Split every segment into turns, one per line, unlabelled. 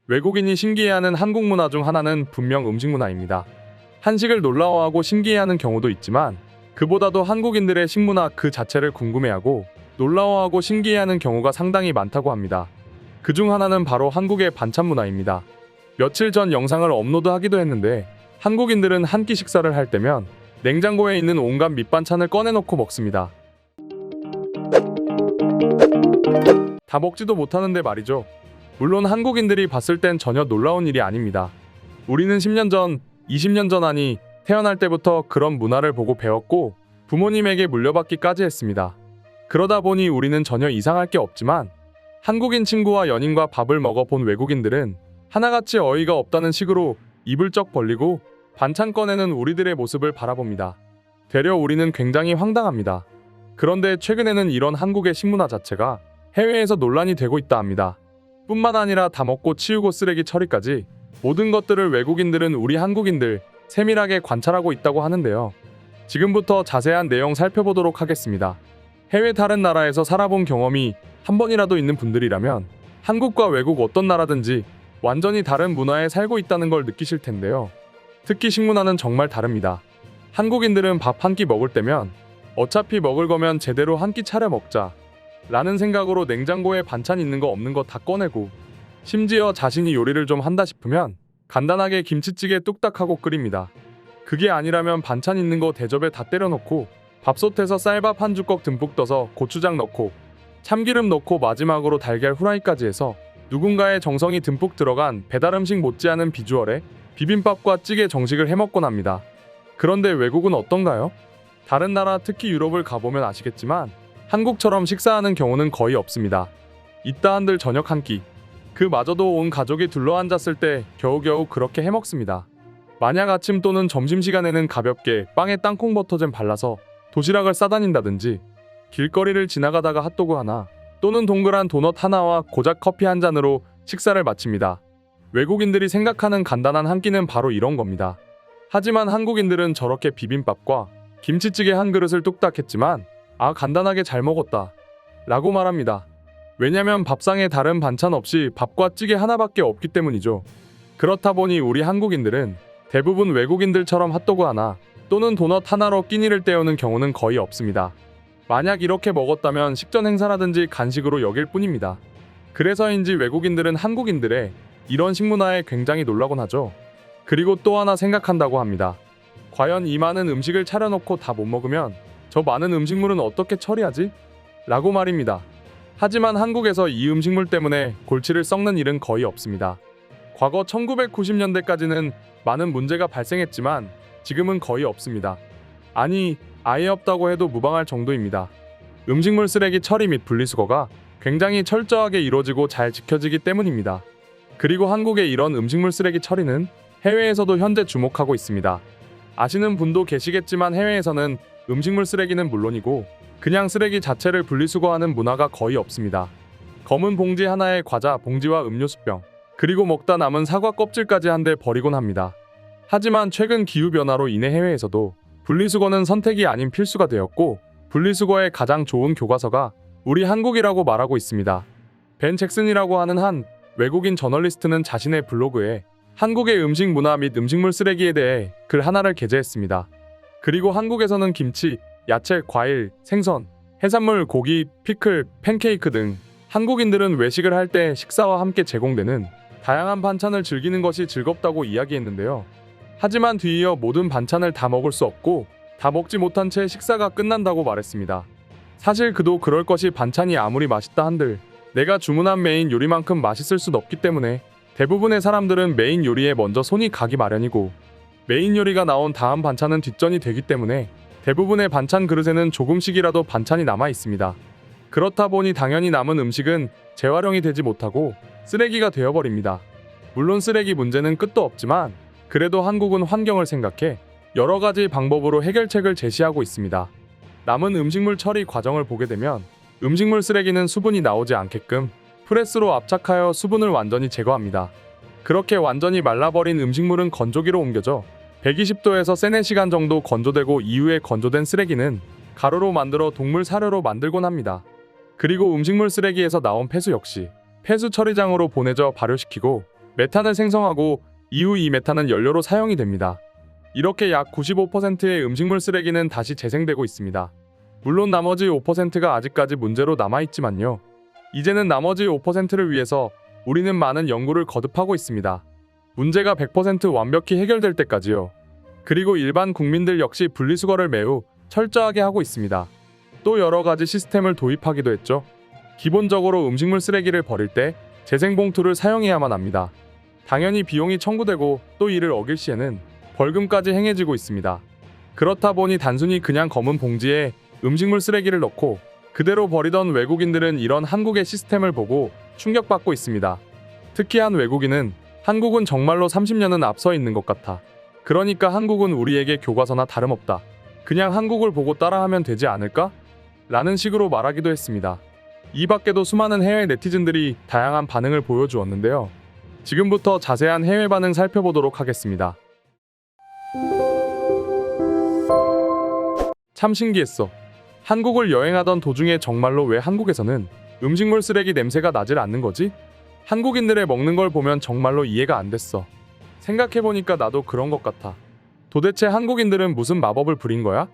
외국인이 신기해하는 한국 문화 중 하나는 분명 음식 문화입니다. 한식을 놀라워하고 신기해하는 경우도 있지만 그보다도 한국인들의 식문화 그 자체를 궁금해하고 놀라워하고 신기해하는 경우가 상당히 많다고 합니다. 그중 하나는 바로 한국의 반찬 문화입니다. 며칠 전 영상을 업로드하기도 했는데 한국인들은 한 끼 식사를 할 때면 냉장고에 있는 온갖 밑반찬을 꺼내놓고 먹습니다. 다 먹지도 못하는데 말이죠. 물론 한국인들이 봤을 땐 전혀 놀라운 일이 아닙니다. 우리는 10년 전, 20년 전 아니 태어날 때부터 그런 문화를 보고 배웠고 부모님에게 물려받기까지 했습니다. 그러다 보니 우리는 전혀 이상할 게 없지만 한국인 친구와 연인과 밥을 먹어본 외국인들은 하나같이 어이가 없다는 식으로 입을 쩍 벌리고 반찬 꺼내는 우리들의 모습을 바라봅니다. 되려 우리는 굉장히 황당합니다. 그런데 최근에는 이런 한국의 식문화 자체가 해외에서 논란이 되고 있다 합니다. 뿐만 아니라 다 먹고 치우고 쓰레기 처리까지 모든 것들을 외국인들은 우리 한국인들 세밀하게 관찰하고 있다고 하는데요. 지금부터 자세한 내용 살펴보도록 하겠습니다. 해외 다른 나라에서 살아본 경험이 한 번이라도 있는 분들이라면 한국과 외국 어떤 나라든지 완전히 다른 문화에 살고 있다는 걸 느끼실 텐데요. 특히 식문화는 정말 다릅니다. 한국인들은 밥 한 끼 먹을 때면 어차피 먹을 거면 제대로 한 끼 차려 먹자 라는 생각으로 냉장고에 반찬 있는 거 없는 거 다 꺼내고 심지어 자신이 요리를 좀 한다 싶으면 간단하게 김치찌개 뚝딱 하고 끓입니다. 그게 아니라면 반찬 있는 거 대접에 다 때려놓고 밥솥에서 쌀밥 한 주걱 듬뿍 떠서 고추장 넣고 참기름 넣고 마지막으로 달걀 후라이까지 해서 누군가의 정성이 듬뿍 들어간 배달음식 못지않은 비주얼에 비빔밥과 찌개 정식을 해먹곤 합니다. 그런데 외국은 어떤가요? 다른 나라 특히 유럽을 가보면 아시겠지만 한국처럼 식사하는 경우는 거의 없습니다. 이따 한들 저녁 한 끼, 그마저도 온 가족이 둘러앉았을 때 겨우겨우 그렇게 해먹습니다. 만약 아침 또는 점심시간에는 가볍게 빵에 땅콩버터잼 발라서 도시락을 싸다닌다든지 길거리를 지나가다가 핫도그 하나 또는 동그란 도넛 하나와 고작 커피 한 잔으로 식사를 마칩니다. 외국인들이 생각하는 간단한 한 끼는 바로 이런 겁니다. 하지만 한국인들은 저렇게 비빔밥과 김치찌개 한 그릇을 뚝딱 했지만 아 간단하게 잘 먹었다 라고 말합니다. 왜냐면 밥상에 다른 반찬 없이 밥과 찌개 하나밖에 없기 때문이죠. 그렇다 보니 우리 한국인들은 대부분 외국인들처럼 핫도그 하나 또는 도넛 하나로 끼니를 때우는 경우는 거의 없습니다. 만약 이렇게 먹었다면 식전 행사라든지 간식으로 여길 뿐입니다. 그래서인지 외국인들은 한국인들의 이런 식문화에 굉장히 놀라곤 하죠. 그리고 또 하나 생각한다고 합니다. 과연 이 많은 음식을 차려놓고 다 못 먹으면 저 많은 음식물은 어떻게 처리하지? 라고 말입니다. 하지만 한국에서 이 음식물 때문에 골치를 썩는 일은 거의 없습니다. 과거 1990년대까지는 많은 문제가 발생했지만 지금은 거의 없습니다. 아니, 아예 없다고 해도 무방할 정도입니다. 음식물 쓰레기 처리 및 분리수거가 굉장히 철저하게 이루어지고 잘 지켜지기 때문입니다. 그리고 한국의 이런 음식물 쓰레기 처리는 해외에서도 현재 주목하고 있습니다. 아시는 분도 계시겠지만 해외에서는 음식물 쓰레기는 물론이고 그냥 쓰레기 자체를 분리수거하는 문화가 거의 없습니다. 검은 봉지 하나에 과자 봉지와 음료수병 그리고 먹다 남은 사과 껍질까지 한데 버리곤 합니다. 하지만 최근 기후변화로 인해 해외에서도 분리수거는 선택이 아닌 필수가 되었고 분리수거의 가장 좋은 교과서가 우리 한국이라고 말하고 있습니다. 벤 잭슨이라고 하는 한 외국인 저널리스트는 자신의 블로그에 한국의 음식 문화 및 음식물 쓰레기에 대해 글 하나를 게재했습니다. 그리고 한국에서는 김치, 야채, 과일, 생선, 해산물, 고기, 피클, 팬케이크 등 한국인들은 외식을 할 때 식사와 함께 제공되는 다양한 반찬을 즐기는 것이 즐겁다고 이야기했는데요. 하지만 뒤이어 모든 반찬을 다 먹을 수 없고 다 먹지 못한 채 식사가 끝난다고 말했습니다. 사실 그도 그럴 것이 반찬이 아무리 맛있다 한들 내가 주문한 메인 요리만큼 맛있을 순 없기 때문에 대부분의 사람들은 메인 요리에 먼저 손이 가기 마련이고 메인 요리가 나온 다음 반찬은 뒷전이 되기 때문에 대부분의 반찬 그릇에는 조금씩이라도 반찬이 남아 있습니다. 그렇다 보니 당연히 남은 음식은 재활용이 되지 못하고 쓰레기가 되어버립니다. 물론 쓰레기 문제는 끝도 없지만 그래도 한국은 환경을 생각해 여러 가지 방법으로 해결책을 제시하고 있습니다. 남은 음식물 처리 과정을 보게 되면 음식물 쓰레기는 수분이 나오지 않게끔 프레스로 압착하여 수분을 완전히 제거합니다. 그렇게 완전히 말라버린 음식물은 건조기로 옮겨져 120도에서 3-4시간 정도 건조되고 이후에 건조된 쓰레기는 가루로 만들어 동물 사료로 만들곤 합니다. 그리고 음식물 쓰레기에서 나온 폐수 역시 폐수 처리장으로 보내져 발효시키고 메탄을 생성하고 이후 이 메탄은 연료로 사용이 됩니다. 이렇게 약 95%의 음식물 쓰레기는 다시 재생되고 있습니다. 물론 나머지 5%가 아직까지 문제로 남아있지만요. 이제는 나머지 5%를 위해서 우리는 많은 연구를 거듭하고 있습니다. 문제가 100% 완벽히 해결될 때까지요. 그리고 일반 국민들 역시 분리수거를 매우 철저하게 하고 있습니다. 또 여러 가지 시스템을 도입하기도 했죠. 기본적으로 음식물 쓰레기를 버릴 때 재생봉투를 사용해야만 합니다. 당연히 비용이 청구되고 또 이를 어길 시에는 벌금까지 행해지고 있습니다. 그렇다 보니 단순히 그냥 검은 봉지에 음식물 쓰레기를 넣고 그대로 버리던 외국인들은 이런 한국의 시스템을 보고 충격받고 있습니다. 특히 한 외국인은 한국은 정말로 30년은 앞서 있는 것 같아. 그러니까 한국은 우리에게 교과서나 다름없다. 그냥 한국을 보고 따라하면 되지 않을까? 라는 식으로 말하기도 했습니다. 이 밖에도 수많은 해외 네티즌들이 다양한 반응을 보여주었는데요. 지금부터 자세한 해외 반응 살펴보도록 하겠습니다. 참 신기했어. 한국을 여행하던 도중에 정말로 왜 한국에서는 음식물 쓰레기 냄새가 나질 않는 거지? 한국인들의 먹는 걸 보면 정말로 이해가 안 됐어. 생각해보니까 나도 그런 것 같아. 도대체 한국인들은 무슨 마법을 부린 거야?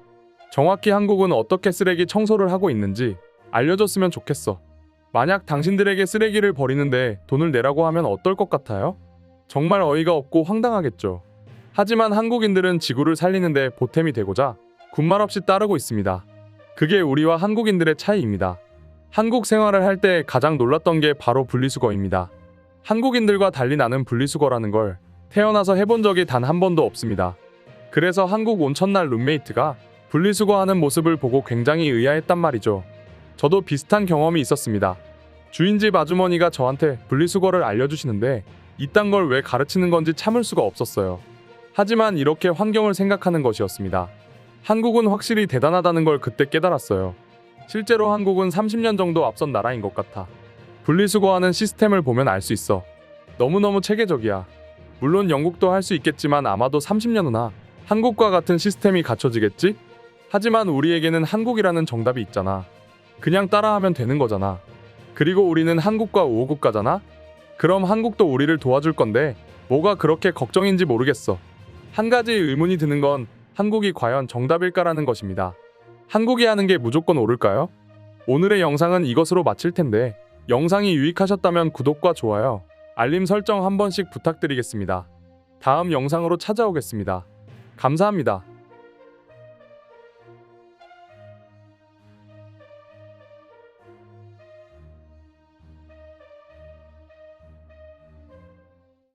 정확히 한국은 어떻게 쓰레기 청소를 하고 있는지 알려줬으면 좋겠어. 만약 당신들에게 쓰레기를 버리는데 돈을 내라고 하면 어떨 것 같아요? 정말 어이가 없고 황당하겠죠. 하지만 한국인들은 지구를 살리는데 보탬이 되고자 군말 없이 따르고 있습니다. 그게 우리와 한국인들의 차이입니다. 한국 생활을 할 때 가장 놀랐던 게 바로 분리수거입니다. 한국인들과 달리 나는 분리수거라는 걸 태어나서 해본 적이 단 한 번도 없습니다. 그래서 한국 온 첫날 룸메이트가 분리수거하는 모습을 보고 굉장히 의아했단 말이죠. 저도 비슷한 경험이 있었습니다. 주인집 아주머니가 저한테 분리수거를 알려주시는데 이딴 걸 왜 가르치는 건지 참을 수가 없었어요. 하지만 이렇게 환경을 생각하는 것이었습니다. 한국은 확실히 대단하다는 걸 그때 깨달았어요. 실제로 한국은 30년 정도 앞선 나라인 것 같아. 분리수거하는 시스템을 보면 알 수 있어. 너무너무 체계적이야. 물론 영국도 할 수 있겠지만 아마도 30년 후나 한국과 같은 시스템이 갖춰지겠지? 하지만 우리에게는 한국이라는 정답이 있잖아. 그냥 따라하면 되는 거잖아. 그리고 우리는 한국과 우호국가잖아? 그럼 한국도 우리를 도와줄 건데 뭐가 그렇게 걱정인지 모르겠어. 한 가지 의문이 드는 건 한국이 과연 정답일까라는 것입니다. 한국이 하는 게 무조건 옳을까요? 오늘의 영상은 이것으로 마칠 텐데 영상이 유익하셨다면 구독과 좋아요, 알림 설정 한 번씩 부탁드리겠습니다. 다음 영상으로 찾아오겠습니다. 감사합니다.